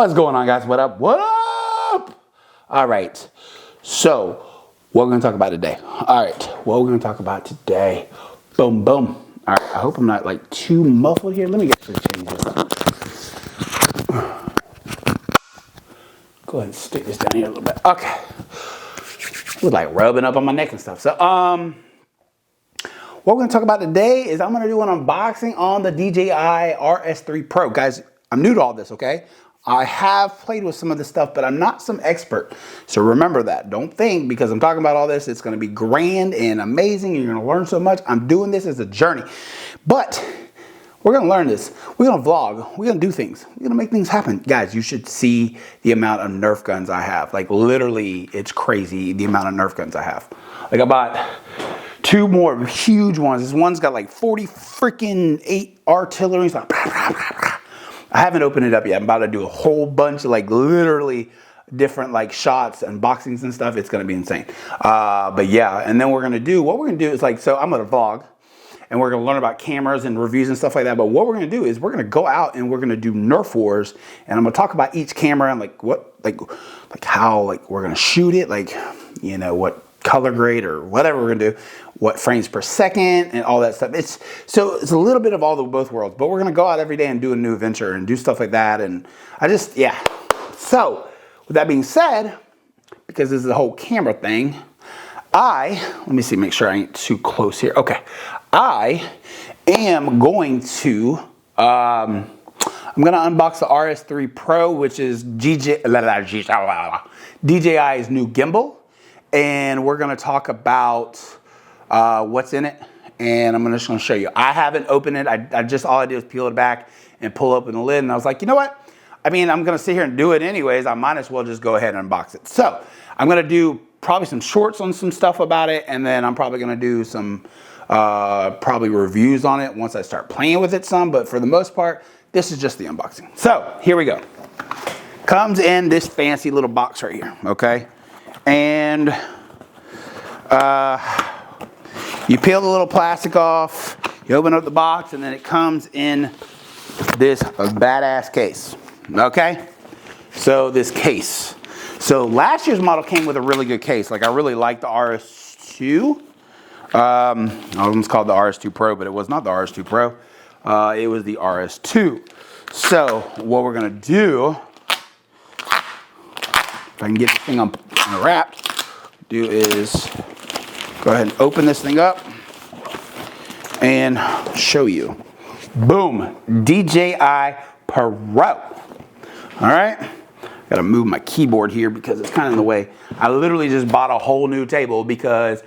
What's going on, guys? What up? What up? All right. So, what we're going to talk about today. All right. What we're going to talk about today. Boom, boom. All right. I hope I'm not like too muffled here. Let me get to change this up. Go ahead and stick this down here a little bit. Okay. Look like rubbing up on my neck and stuff. So, what we're going to talk about today is I'm going to do an unboxing on the DJI RS3 PRO. Guys, I'm new to all this, okay? I have played with some of this stuff, but I'm not some expert. So remember that. Don't think because I'm talking about all this, it's going to be grand and amazing and you're going to learn so much. I'm doing this as a journey. But we're going to learn this. We're going to vlog. We're going to do things. We're going to make things happen. Guys, you should see the amount of Nerf guns I have. Like literally, it's crazy the amount of Nerf guns I have. Like I bought 2 more huge ones. This one's got like 40 freaking 8 artillery. It's like, blah, blah, blah, blah. I haven't opened it up yet. I'm about to do a whole bunch of like literally different like shots and unboxings and stuff. It's going to be insane. But yeah, and then what we're going to do is like, so I'm going to vlog and we're going to learn about cameras and reviews and stuff like that. But what we're going to do is we're going to go out and we're going to do Nerf wars and I'm going to talk about each camera and like what, like how like we're going to shoot it, like, you know, what color grade or whatever we're gonna do, what frames per second and all that stuff. It's a little bit of all the both worlds, but we're gonna go out every day and do a new adventure and do stuff like that. And yeah. So with that being said, because this is the whole camera thing, let me see, make sure I ain't too close here. Okay. I am going to, I'm gonna unbox the RS3 Pro, which is DJI's new gimbal. And we're going to talk about what's in it. And I'm just going to show you. I haven't opened it. I just, all I did was peel it back and pull open the lid. And I was like, you know what? I mean, I'm going to sit here and do it anyways. I might as well just go ahead and unbox it. So I'm going to do probably some shorts on some stuff about it. And then I'm probably going to do some probably reviews on it once I start playing with it some. But for the most part, this is just the unboxing. So here we go. Comes in this fancy little box right here. Okay. And you peel the little plastic off, you open up the box, and then it comes in this badass case. Okay? So this case. So last year's model came with a really good case. Like I really liked the RS2. I almost called the RS2 Pro, but it was not the RS2 Pro. It was the RS2. So what we're going to do, if I can get this thing unwrapped, do is go ahead and open this thing up and show you. Boom, DJI Pro. All right, gotta move my keyboard here because it's kind of in the way. I literally just bought a whole new table because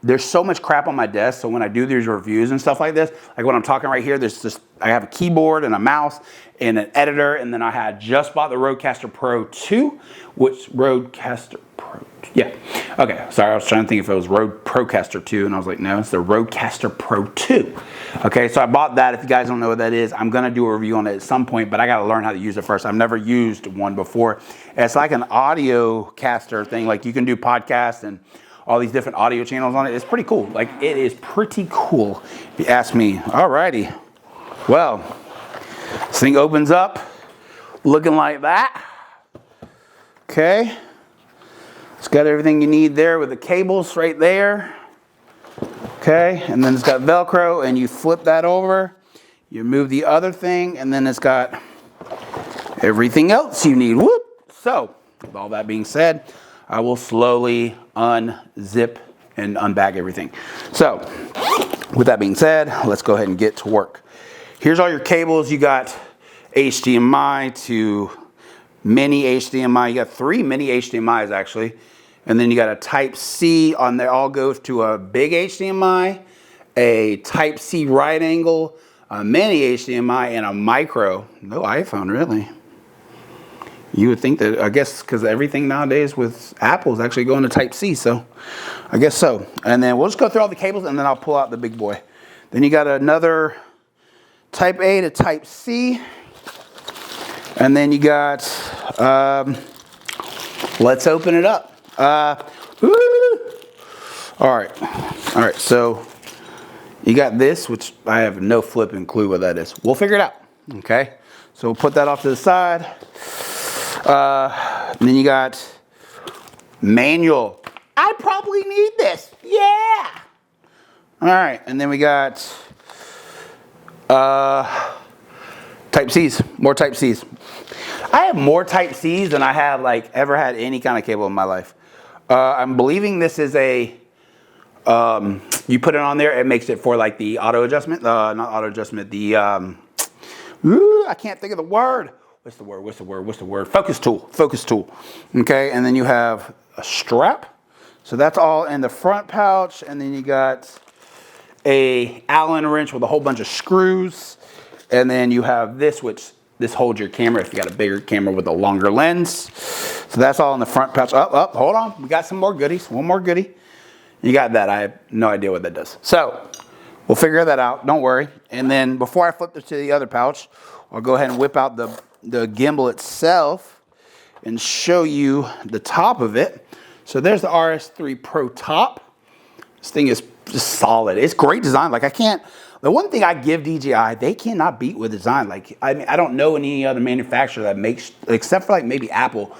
there's so much crap on my desk. So when I do these reviews and stuff like this, like when I'm talking right here, I have a keyboard and a mouse and an editor. And then I had just bought the Rodecaster Pro 2, Rodecaster Pro, yeah. Okay, sorry, I was trying to think if it was Procaster 2, and I was like, no, it's the Rodecaster Pro 2. Okay, so I bought that. If you guys don't know what that is, I'm gonna do a review on it at some point, but I gotta learn how to use it first. I've never used one before. It's like an audio caster thing, like you can do podcasts and all these different audio channels on it. It's pretty cool. Like it is pretty cool if you ask me. Alrighty. Well, this thing opens up looking like that. Okay. It's got everything you need there with the cables right there. Okay. And then it's got Velcro and you flip that over. You move the other thing and then it's got everything else you need. Whoop. So with all that being said, I will slowly unzip and unbag everything. So with that being said, let's go ahead and get to work. Here's all your cables. You got HDMI to mini HDMI. You got 3 mini HDMIs actually. And then you got a Type-C on there. All goes to a big HDMI, a Type-C right angle, a mini HDMI, and a micro. No iPhone really. You would think that, I guess, because everything nowadays with Apple is actually going to Type-C, so I guess so. And then we'll just go through all the cables, and then I'll pull out the big boy. Then you got another Type-A to Type-C. And then you got, let's open it up. All right, so you got this, which I have no flipping clue what that is. We'll figure it out, okay? So we'll put that off to the side. Then you got manual. I probably need this. Yeah. All right, and then we got Type C's, more Type C's. I have more Type C's than I have like ever had any kind of cable in my life. I'm believing this is a, you put it on there, it makes it for like the auto adjustment, not auto adjustment, the, I can't think of the word. What's the word? Focus tool. Okay, and then you have a strap. So that's all in the front pouch, and then you got a Allen wrench with a whole bunch of screws, and then you have this, which this holds your camera if you got a bigger camera with a longer lens. So that's all in the front pouch. Hold on, we got some more goodies. One more goodie. You got that. I have no idea what that does. So we'll figure that out. Don't worry. And then before I flip this to the other pouch, I'll go ahead and whip out the gimbal itself and show you the top of it. So there's the RS3 PRO top. This thing is just solid. It's great design. Like the one thing I give DJI, they cannot beat with design. Like, I mean, I don't know any other manufacturer that makes, except for like maybe Apple.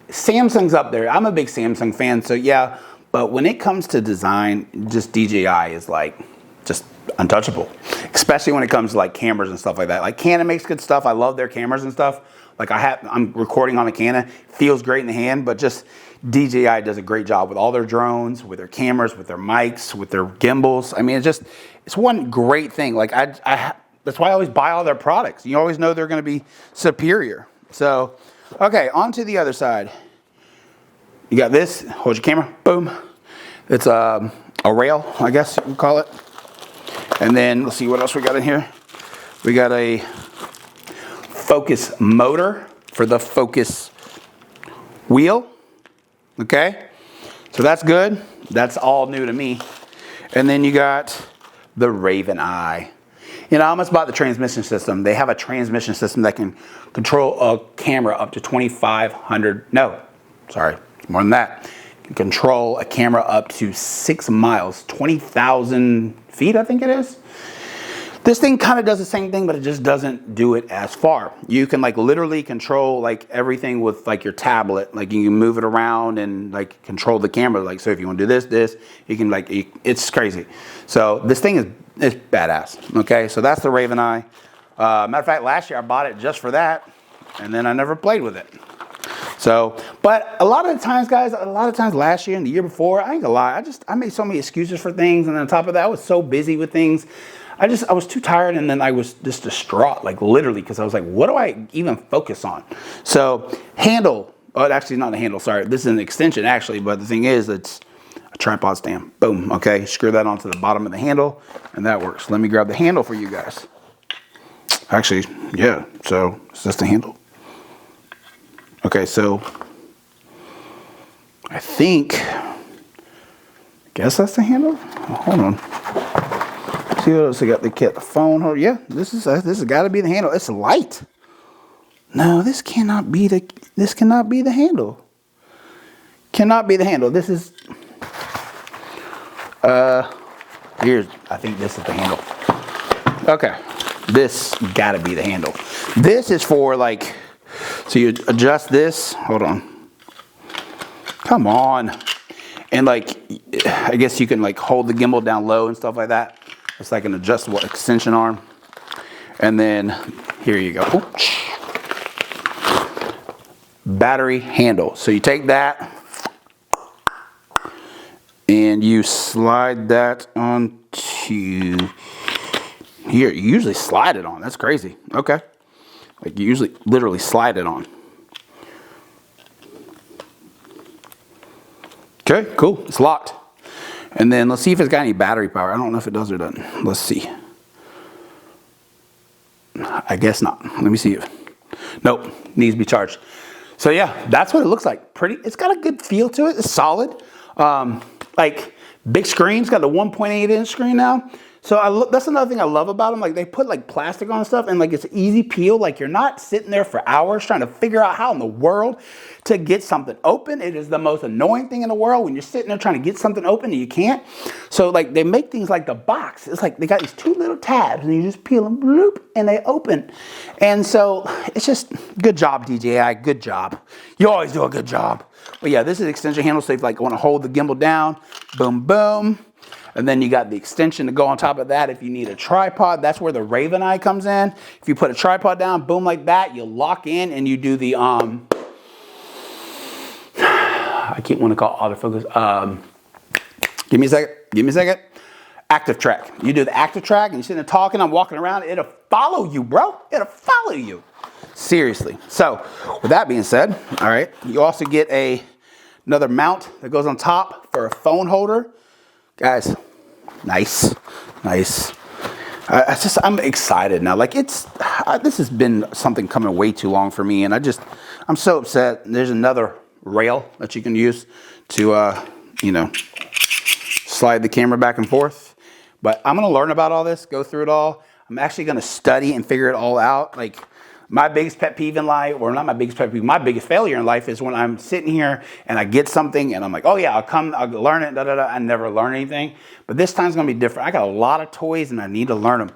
Samsung's up there. I'm a big Samsung fan, so yeah. But when it comes to design, just DJI is like, just untouchable. Especially when it comes to like cameras and stuff like that. Like Canon makes good stuff. I love their cameras and stuff. Like I'm recording on a Canon. Feels great in the hand, but just DJI does a great job with all their drones, with their cameras, with their mics, with their gimbals. I mean, it's one great thing. Like that's why I always buy all their products. You always know they're going to be superior. So, okay, on to the other side. You got this, hold your camera, boom. It's a rail, I guess you would call it. And then let's see what else we got in here. We got a focus motor for the focus wheel. Okay, so that's good. That's all new to me. And then you got the Raven Eye. You know, I almost bought the transmission system. They have a transmission system that can control a camera up to 2,500. No, sorry, more than that. Can control a camera up to 6 miles, 20,000 feet, I think it is. This thing kind of does the same thing, but it just doesn't do it as far. You can like literally control like everything with like your tablet. Like you can move it around and like control the camera. Like, so if you want to do this, you can like, it's crazy. So this thing is badass. Okay, so that's the Raven Eye. Matter of fact, last year I bought it just for that, and then I never played with it. So, but a lot of the times, guys, last year and the year before, I ain't gonna lie, I made so many excuses for things, and on top of that, I was so busy with things. I was too tired, and then I was just distraught, like literally, because I was like, what do I even focus on? So, handle, oh, actually not a handle, sorry, this is an extension actually, but the thing is, it's a tripod stand. Boom, okay, screw that onto the bottom of the handle, and that works. Let me grab the handle for you guys. Actually, yeah, so is this the handle? Okay, so I guess that's the handle. Oh, hold on. See what else I got? They kept the phone holder. Yeah, this has got to be the handle. It's light. No, this cannot be the handle. Cannot be the handle. This is I think this is the handle. Okay, this got to be the handle. This is for like, so you adjust this. Hold on. Come on. And like, I guess you can like hold the gimbal down low and stuff like that. It's like an adjustable extension arm. And then here you go. Oops. Battery handle. So you take that and you slide that onto here. You usually slide it on. That's crazy. Okay. Like you usually literally slide it on. Okay, cool. It's locked. And then let's see if it's got any battery power. I don't know if it does or doesn't. Let's see. I guess not. Let me see. Nope, needs to be charged. So yeah, that's what it looks like. Pretty. It's got a good feel to it. It's solid. Like big screen. It's got the 1.8 inch screen now. So that's another thing I love about them. Like they put like plastic on stuff and like it's easy peel. Like you're not sitting there for hours trying to figure out how in the world to get something open. It is the most annoying thing in the world when you're sitting there trying to get something open and you can't. So like they make things like the box. It's like they got these two little tabs and you just peel them, bloop, and they open. And so it's just good job, DJI. Good job. You always do a good job. But yeah, this is extension handle. So if you like want to hold the gimbal down, boom, boom. And then you got the extension to go on top of that if you need a tripod. That's where the Raven Eye comes in. If you put a tripod down, boom, like that, you lock in and you do the, I keep wanting to call autofocus. Give me a second. Active track. You do the active track and you're sitting there talking, I'm walking around, it'll follow you, bro. It'll follow you. Seriously. So with that being said, all right, you also get another mount that goes on top for a phone holder. Guys, nice. I'm excited now. Like this has been something coming way too long for me, and I'm so upset. There's another rail that you can use to, slide the camera back and forth. But I'm gonna learn about all this, go through it all. I'm actually gonna study and figure it all out. Like my biggest pet peeve in life, or not my biggest pet peeve, my biggest failure in life is when I'm sitting here and I get something and I'm like, oh yeah, I'll learn it, I never learn anything. But this time's gonna be different. I got a lot of toys and I need to learn them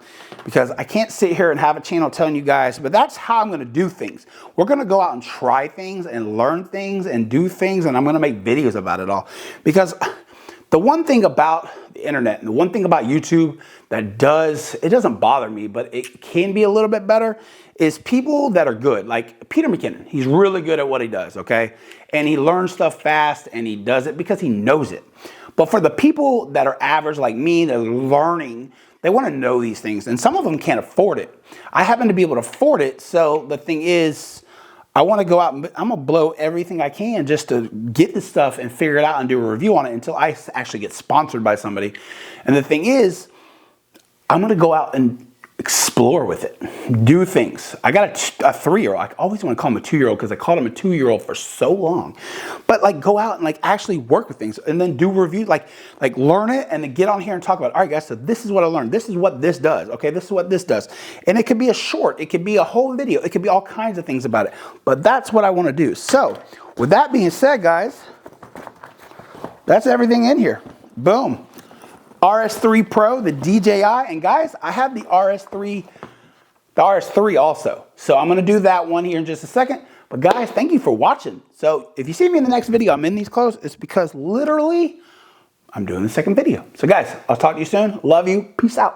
because I can't sit here and have a channel telling you guys, but that's how I'm gonna do things. We're gonna go out and try things and learn things and do things, and I'm gonna make videos about it all. Because the one thing about the internet and the one thing about YouTube that it doesn't bother me, but it can be a little bit better, is people that are good. Like Peter McKinnon, he's really good at what he does, okay? And he learns stuff fast and he does it because he knows it. But for the people that are average like me, that are learning, they want to know these things. And some of them can't afford it. I happen to be able to afford it. So the thing is, I want to go out and I'm going to blow everything I can just to get this stuff and figure it out and do a review on it until I actually get sponsored by somebody. And the thing is, I'm going to go out and explore with it, do things. I got a 3-year-old. I always want to call him a 2-year-old because I called him a 2-year-old for so long. But like go out and like actually work with things and then do reviews, like learn it and then get on here and talk about, all right guys, so this is what I learned. This is what this does. Okay, this is what this does. And it could be a short, it could be a whole video, it could be all kinds of things about it. But that's what I want to do. So with that being said, guys, that's everything in here. Boom. RS3 Pro, the DJI, and guys, I have the RS3 also. So I'm gonna do that one here in just a second. But guys, thank you for watching. So if you see me in the next video, I'm in these clothes, it's because literally I'm doing the second video. So guys, I'll talk to you soon. Love you. Peace out.